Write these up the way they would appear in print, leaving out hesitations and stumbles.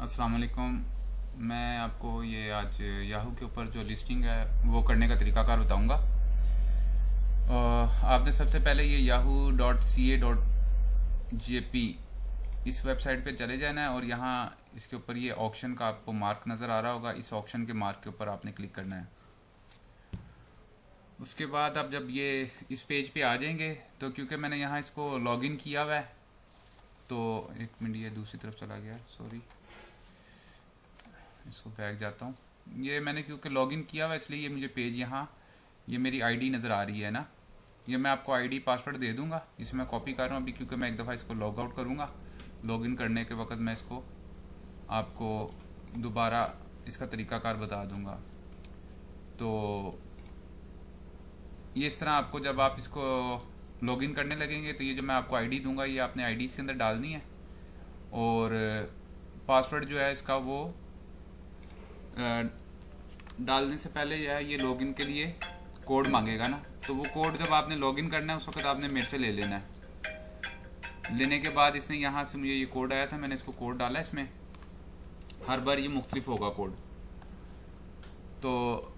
अस्सलाम वालेकुम। मैं आपको ये आज याहू के ऊपर जो लिस्टिंग है वो करने का तरीकाकार बताऊंगा। आपने सबसे पहले ये yahoo.ca.jp इस वेबसाइट पे चले जाना है और यहाँ इसके ऊपर ये ऑक्शन का आपको मार्क नज़र आ रहा होगा। इस ऑक्शन के मार्क के ऊपर आपने क्लिक करना है। उसके बाद आप जब ये इस पेज पे आ जाएंगे तो क्योंकि मैंने यहाँ इसको लॉगिन किया हुआ है तो एक मिनट, ये दूसरी तरफ चला गया, सॉरी, इसको बैक जाता हूँ। ये मैंने क्योंकि लॉगिन किया हुआ इसलिए ये मुझे पेज यहाँ ये मेरी आईडी नज़र आ रही है ना। ये मैं आपको आईडी पासवर्ड दे दूँगा, इसे मैं कॉपी कर रहा हूँ अभी क्योंकि मैं एक दफ़ा इसको लॉग आउट करूँगा। लॉगिन करने के वक्त मैं इसको आपको दोबारा इसका तरीकाकार बता दूँगा। तो ये इस तरह आपको जब आप इसको लॉगिन करने लगेंगे तो ये जो मैं आपको आईडी दूंगा ये आपने आईडी इसके अंदर डालनी है और पासवर्ड जो है इसका वो डालने से पहले जो है ये लॉगिन के लिए कोड मांगेगा ना। तो वो कोड जब आपने लॉगिन करना है उस वक्त आपने मेरे से ले लेना है। लेने के बाद इसने यहाँ से मुझे ये कोड आया था, मैंने इसको कोड डाला। इसमें हर बार ये मुख्तलिफ होगा कोड। तो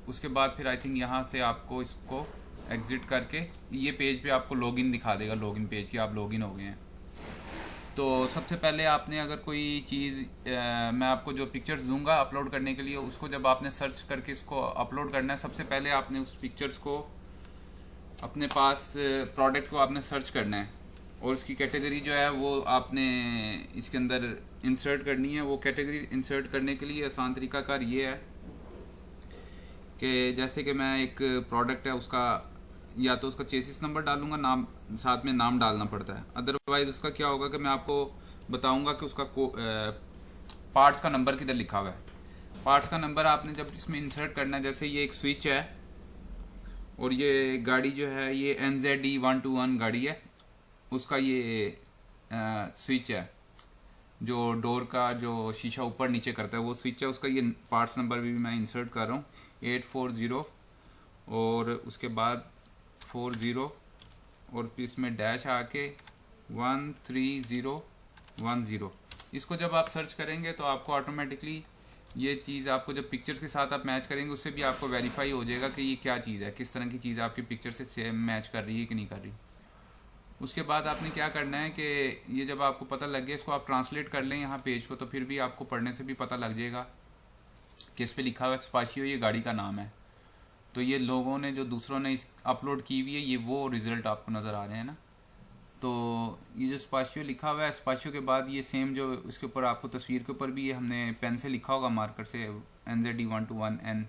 उसके बाद फिर आई थिंक यहाँ से आपको इसको एग्ज़िट करके ये पेज पे आपको लॉगिन दिखा देगा, लॉगिन पेज की आप लॉगिन हो गए हैं। तो सबसे पहले आपने अगर कोई चीज़ मैं आपको जो पिक्चर्स दूंगा अपलोड करने के लिए उसको जब आपने सर्च करके इसको अपलोड करना है, सबसे पहले आपने उस पिक्चर्स को अपने पास प्रोडक्ट को आपने सर्च करना है और उसकी कैटेगरी जो है वो आपने इसके अंदर इंसर्ट करनी है। वो कैटेगरी इंसर्ट करने के लिए आसान तरीकाकार ये है कि जैसे कि मैं एक प्रोडक्ट है उसका या तो उसका चेसिस नंबर डालूंगा, नाम साथ में नाम डालना पड़ता है। अदरवाइज़ उसका क्या होगा कि मैं आपको बताऊंगा कि उसका पार्ट्स का नंबर किधर लिखा हुआ है। पार्ट्स का नंबर आपने जब इसमें इंसर्ट करना है, जैसे ये एक स्विच है और ये गाड़ी जो है ये NZD121 गाड़ी है, उसका ये स्विच है जो डोर का जो शीशा ऊपर नीचे करता है वो स्विच है, उसका ये पार्ट्स नंबर भी मैं इंसर्ट कर रहा हूँ 840 और उसके बाद 40 और फिर इसमें डैश आके 13010। इसको जब आप सर्च करेंगे तो आपको ऑटोमेटिकली ये चीज़ आपको जब पिक्चर्स के साथ आप मैच करेंगे उससे भी आपको वेरीफाई हो जाएगा कि ये क्या चीज़ है, किस तरह की चीज़ आपकी पिक्चर से सेम मैच कर रही है कि नहीं कर रही। उसके बाद आपने क्या करना है कि ये जब आपको पता लग गया इसको आप ट्रांसलेट कर लें यहाँ पेज को, तो फिर भी आपको पढ़ने से भी पता लग जाएगा कि इस पर लिखा हुआ है स्पाशियो, ये गाड़ी का नाम है। तो ये लोगों ने जो दूसरों ने इस अपलोड की हुई है ये वो रिज़ल्ट आपको नज़र आ रहे हैं ना। तो ये जो स्पाशियो लिखा हुआ है, स्पाशियो के बाद ये सेम जो इसके ऊपर आपको तस्वीर के ऊपर भी ये हमने पेन से लिखा होगा मार्कर से NZD121N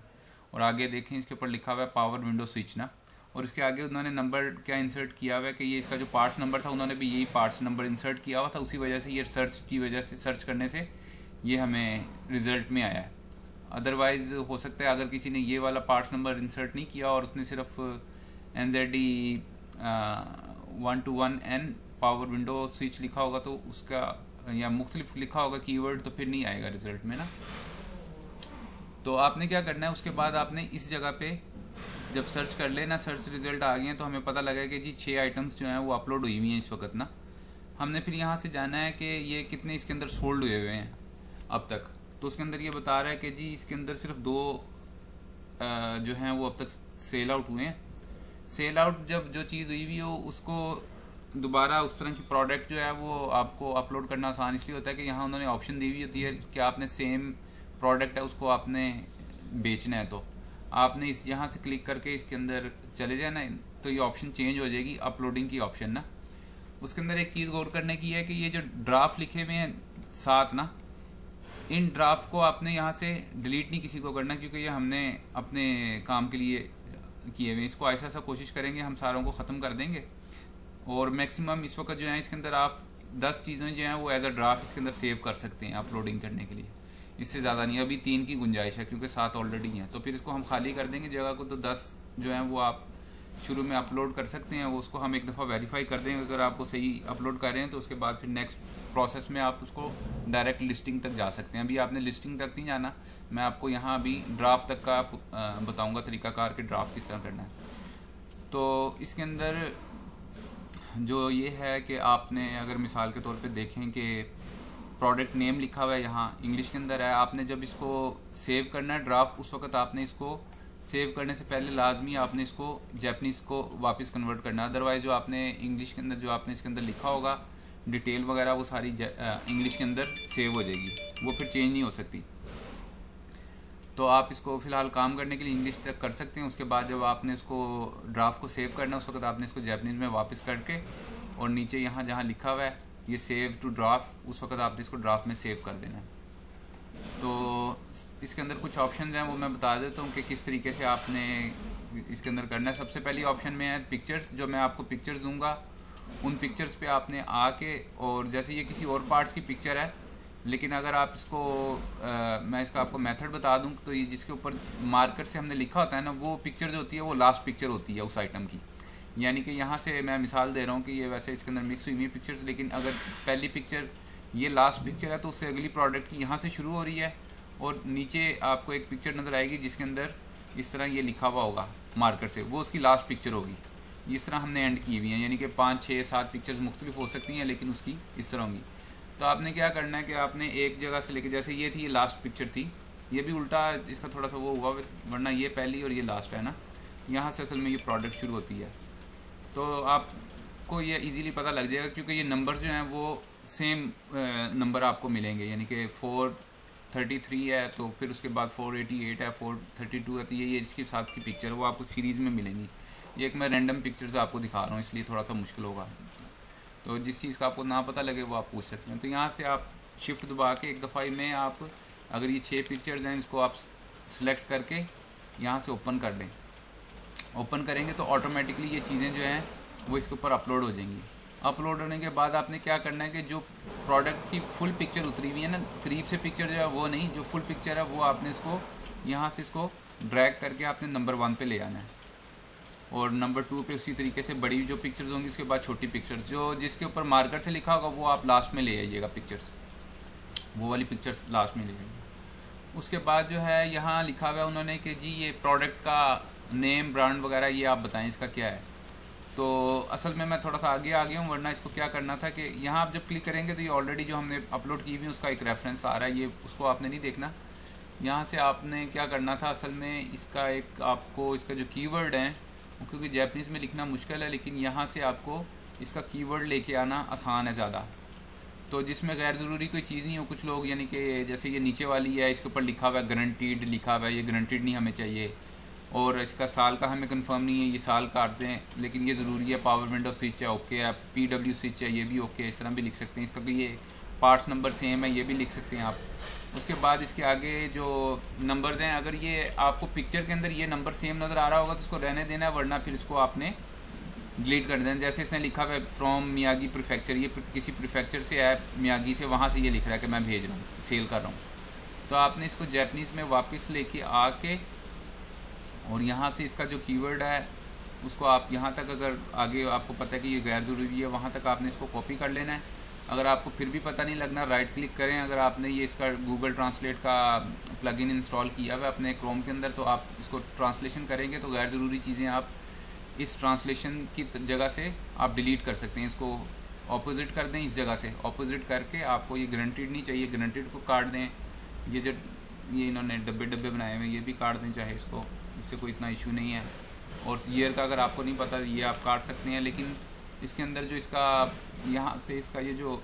और आगे देखें इसके ऊपर लिखा हुआ है पावर विंडो स्विच ना। और इसके आगे उन्होंने नंबर क्या इंसर्ट किया हुआ है कि ये इसका जो पार्ट्स नंबर था उन्होंने भी यही पार्ट्स नंबर इंसर्ट किया हुआ था, उसी वजह से ये सर्च की वजह से सर्च करने से ये हमें रिज़ल्ट में आया है। अदरवाइज़ हो सकता है अगर किसी ने ये वाला पार्ट्स नंबर इंसर्ट नहीं किया और उसने सिर्फ NZD121N पावर विंडो स्विच लिखा होगा तो उसका या मुख्तलिफ लिखा होगा कीवर्ड, तो फिर नहीं आएगा रिज़ल्ट में ना। तो आपने क्या करना है, उसके बाद आपने इस जगह पे जब सर्च कर लेना, सर्च रिज़ल्ट आ गए हैं तो हमें पता लगा कि जी 6 आइटम्स जो हैं वो अपलोड हुई हुई हैं इस वक्त ना। हमने फिर यहाँ से जाना है कि ये कितने इसके अंदर सोल्ड हुए हुए हैं अब तक। तो उसके अंदर ये बता रहा है कि जी इसके अंदर सिर्फ 2 जो हैं वो अब तक सेल आउट हुए हैं। सेल आउट जब जो चीज़ हुई हुई हो उसको दोबारा उस तरह की प्रोडक्ट जो है वो आपको अपलोड करना आसान इसलिए होता है कि यहाँ उन्होंने ऑप्शन दी हुई होती है कि आपने सेम प्रोडक्ट है उसको आपने बेचना है। तो आपने इस यहाँ से क्लिक करके इसके अंदर चले जाना है तो ये ऑप्शन चेंज हो जाएगी अपलोडिंग की ऑप्शन ना। उसके अंदर एक चीज़ गौर करने की है कि ये जो ड्राफ्ट लिखे हुए हैं साथ ना, इन ड्राफ्ट को आपने यहाँ से डिलीट नहीं किसी को करना क्योंकि ये हमने अपने काम के लिए किए हुए। इसको ऐसा ऐसा कोशिश करेंगे हम सारों को ख़त्म कर देंगे और मैक्सिमम इस वक्त जो है इसके अंदर आप 10 चीज़ें जो हैं वो एज अ ड्राफ्ट इसके अंदर सेव कर सकते हैं अपलोडिंग करने के लिए, इससे ज़्यादा नहीं। अभी 3 की गुंजाइश है क्योंकि 7 ऑलरेडी हैं। तो फिर इसको हम खाली कर देंगे जगह को, तो 10 जो हैं वो आप शुरू में अपलोड कर सकते हैं। वो उसको हम एक दफ़ा वेरीफाई कर देंगे, अगर आप वो सही अपलोड कर रहे हैं तो उसके बाद फिर नेक्स्ट प्रोसेस में आप उसको डायरेक्ट लिस्टिंग तक जा सकते हैं। अभी आपने लिस्टिंग तक नहीं जाना, मैं आपको यहाँ अभी ड्राफ्ट तक का बताऊँगा तरीकाकार कि ड्राफ्ट किस तरह करना है। तो इसके अंदर जो ये है कि आपने अगर मिसाल के तौर पे देखें कि प्रोडक्ट नेम लिखा हुआ है यहाँ इंग्लिश के अंदर है। आपने जब इसको सेव करना है ड्राफ्ट, उस वक्त आपने इसको सेव करने से पहले लाजमी आपने इसको जैपनीज़ को वापस कन्वर्ट करना है। अदरवाइज़ जो आपने इंग्लिश के अंदर जो आपने इसके अंदर लिखा होगा डिटेल वगैरह वो सारी इंग्लिश के अंदर सेव हो जाएगी, वो फिर चेंज नहीं हो सकती। तो आप इसको फ़िलहाल काम करने के लिए इंग्लिश तक कर सकते हैं। उसके बाद जब आपने इसको ड्राफ्ट को सेव करना है उस वक्त आपने इसको जैपनीज़ में वापस करके और नीचे यहाँ जहाँ लिखा हुआ है ये सेव टू ड्राफ्ट, उस वक्त आपने इसको ड्राफ्ट में सेव कर देना है। तो इसके अंदर कुछ ऑप्शंस हैं, वो मैं बता देता हूँ कि किस तरीके से आपने इसके अंदर करना है। सबसे पहली ऑप्शन में है पिक्चर्स। जो मैं आपको पिक्चर्स दूंगा उन पिक्चर्स पे आपने आके, और जैसे ये किसी और पार्ट्स की पिक्चर है, लेकिन अगर आप इसको मैं इसका आपको मेथड बता दूं तो ये जिसके ऊपर मार्कर से हमने लिखा होता है ना, वो पिक्चर जो होती है वो लास्ट पिक्चर होती है उस आइटम की। यानी कि यहाँ से मैं मिसाल दे रहा हूँ कि ये वैसे इसके अंदर मिक्स हुई हुई पिक्चर्स, लेकिन अगर पहली पिक्चर ये लास्ट पिक्चर है तो उससे अगली प्रोडक्ट की यहाँ से शुरू हो रही है, और नीचे आपको एक पिक्चर नज़र आएगी जिसके अंदर इस तरह ये लिखा हुआ होगा मार्कर से, वो उसकी लास्ट पिक्चर होगी। इस तरह हमने एंड की हुई हैं, यानी कि 5, 6, 7 पिक्चर्स मुख्तलिफ हो सकती हैं, लेकिन उसकी इस तरह होंगी। तो आपने क्या करना है कि आपने एक जगह से लेके, जैसे ये थी ये लास्ट पिक्चर थी, ये भी उल्टा इसका थोड़ा सा वो हुआ, वरना ये पहली और ये लास्ट है ना, यहाँ से असल में ये प्रोडक्ट शुरू होती है। तो आपको ये इजीली पता लग जाएगा क्योंकि ये नंबर जो हैं वो सेम नंबर आपको मिलेंगे, यानी कि 433 है तो फिर उसके बाद 488 है, 432 है, तो ये इसके साथ की पिक्चर वो आपको सीरीज़ में मिलेंगी। ये एक मैं रैंडम पिक्चर्स आपको दिखा रहा हूँ इसलिए थोड़ा सा मुश्किल होगा, तो जिस चीज़ का आपको ना पता लगे वो आप पूछ सकते हैं। तो यहाँ से आप शिफ्ट दबा के एक दफ़ा में आप अगर ये 6 पिक्चर्स हैं इसको आप सिलेक्ट करके यहाँ से ओपन कर दें। ओपन करेंगे तो ऑटोमेटिकली ये चीज़ें जो हैं वो इसके ऊपर अपलोड हो जाएंगी। अपलोड होने के बाद आपने क्या करना है कि जो प्रोडक्ट की फुल पिक्चर उतरी हुई है ना, करीब से पिक्चर जो है वो नहीं, जो फुल पिक्चर है वो आपने इसको यहाँ से इसको ड्रैग करके आपने नंबर 1 पे ले आना है, और नंबर 2 पे उसी तरीके से बड़ी जो पिक्चर्स होंगी उसके बाद छोटी पिक्चर्स, जो जिसके ऊपर मार्कर से लिखा होगा वो आप लास्ट में ले आइएगा पिक्चर्स, वो वाली पिक्चर्स लास्ट में ले आइएगा। उसके बाद जो है यहाँ लिखा हुआ है उन्होंने कि जी ये प्रोडक्ट का नेम, ब्रांड वगैरह ये आप बताएं इसका क्या है। तो असल में मैं थोड़ा सा आगे आ गया हूँ, वरना इसको क्या करना था कि यहाँ आप जब क्लिक करेंगे तो ये ऑलरेडी जो हमने अपलोड की हुई उसका एक रेफरेंस आ रहा है, ये उसको आपने नहीं देखना। यहाँ से आपने क्या करना था असल में इसका एक आपको इसका जो कीवर्ड है, क्योंकि जैपनीज़ में लिखना मुश्किल है, लेकिन यहाँ से आपको इसका कीवर्ड लेके आना आसान है ज़्यादा। तो जिसमें गैर ज़रूरी कोई चीज़ नहीं हो, कुछ लोग यानी कि जैसे ये नीचे वाली है इसके ऊपर लिखा हुआ है गारंटीड लिखा हुआ है, ये गारंटीड नहीं हमें चाहिए, और इसका साल का हमें कंफर्म नहीं है, ये साल काट दें, लेकिन ये ज़रूरी है। पावर विंडो स्विच है ओके है, PW स्विच है ये भी ओके है, इस तरह भी लिख सकते हैं। इसका भी ये पार्ट्स नंबर सेम है ये भी लिख सकते हैं आप। उसके बाद इसके आगे जो नंबर्स हैं, अगर ये आपको पिक्चर के अंदर ये नंबर सेम नज़र आ रहा होगा तो उसको रहने देना है, वरना फिर इसको आपने डिलीट कर देना। जैसे इसने लिखा हुआ है फ्रॉम मियागी प्रीफेक्चर, ये किसी प्रीफेक्चर से है मियागी से, वहाँ से ये लिख रहा है कि मैं भेज रहा हूँ, सेल कर रहा हूँ। तो आपने इसको जैपनीज़ में वापस लेके आके और यहाँ से इसका जो कीवर्ड है उसको आप यहाँ तक, अगर आगे आपको पता है कि ये गैर ज़रूरी है वहाँ तक आपने इसको कॉपी कर लेना है। अगर आपको फिर भी पता नहीं लगना, राइट क्लिक करें। अगर आपने ये इसका गूगल ट्रांसलेट का प्लगइन इंस्टॉल किया हुआ है अपने क्रोम के अंदर, तो आप इसको ट्रांसलेशन करेंगे तो गैर ज़रूरी चीज़ें आप इस ट्रांसलेशन की जगह से आप डिलीट कर सकते हैं। इसको ऑपोजिट कर दें, इस जगह से ऑपोजिट करके आपको ये गारंटीड नहीं चाहिए, गारंटीड को काट दें। ये जो ये इन्होंने डब्बे डब्बे बनाए हुए ये भी काट दें चाहे इसको, इससे कोई इतना इशू नहीं है। और ईयर का अगर आपको नहीं पता ये आप काट सकते हैं, लेकिन इसके अंदर जो इसका यहाँ से इसका ये जो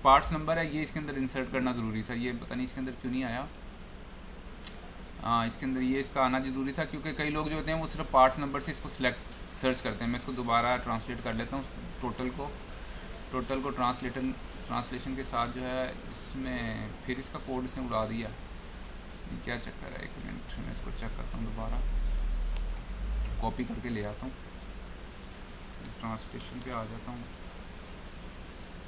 पार्ट्स नंबर है ये इसके अंदर इंसर्ट करना ज़रूरी था। ये पता नहीं इसके अंदर क्यों नहीं आया। इसके अंदर ये इसका आना ज़रूरी था, क्योंकि कई लोग जो होते हैं वो सिर्फ पार्ट्स नंबर से इसको सिलेक्ट सर्च करते हैं। मैं इसको दोबारा ट्रांसलेट कर लेता हूँ टोटल को ट्रांसलेशन के साथ जो है इसमें फिर इसका कोड इसने उड़ा दिया। ये क्या चक्कर है, 1 मिनट मैं इसको चेक करता हूँ, दोबारा कॉपी करके ले आता हूँ, ट्रांसलेशन पे आ जाता हूँ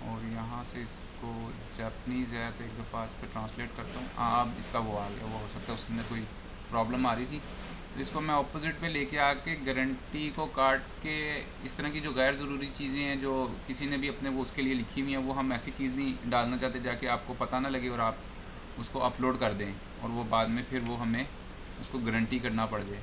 और यहाँ से इसको जापानीज़ है तो एक दफ़ा इस पर ट्रांसलेट करता हूँ। अब इसका वो आ गया, वो हो सकता है उसके अंदर कोई प्रॉब्लम आ रही थी। तो इसको मैं ऑपोजिट पे लेके आके गारंटी को काट के इस तरह की जो गैर ज़रूरी चीज़ें हैं जो किसी ने भी अपने वो उसके लिए लिखी हुई हैं, वो हम ऐसी चीज़ नहीं डालना चाहते जाके आपको पता ना लगे और आप उसको अपलोड कर दें और वो बाद में फिर वो हमें उसको गारंटी करना पड़ जाए।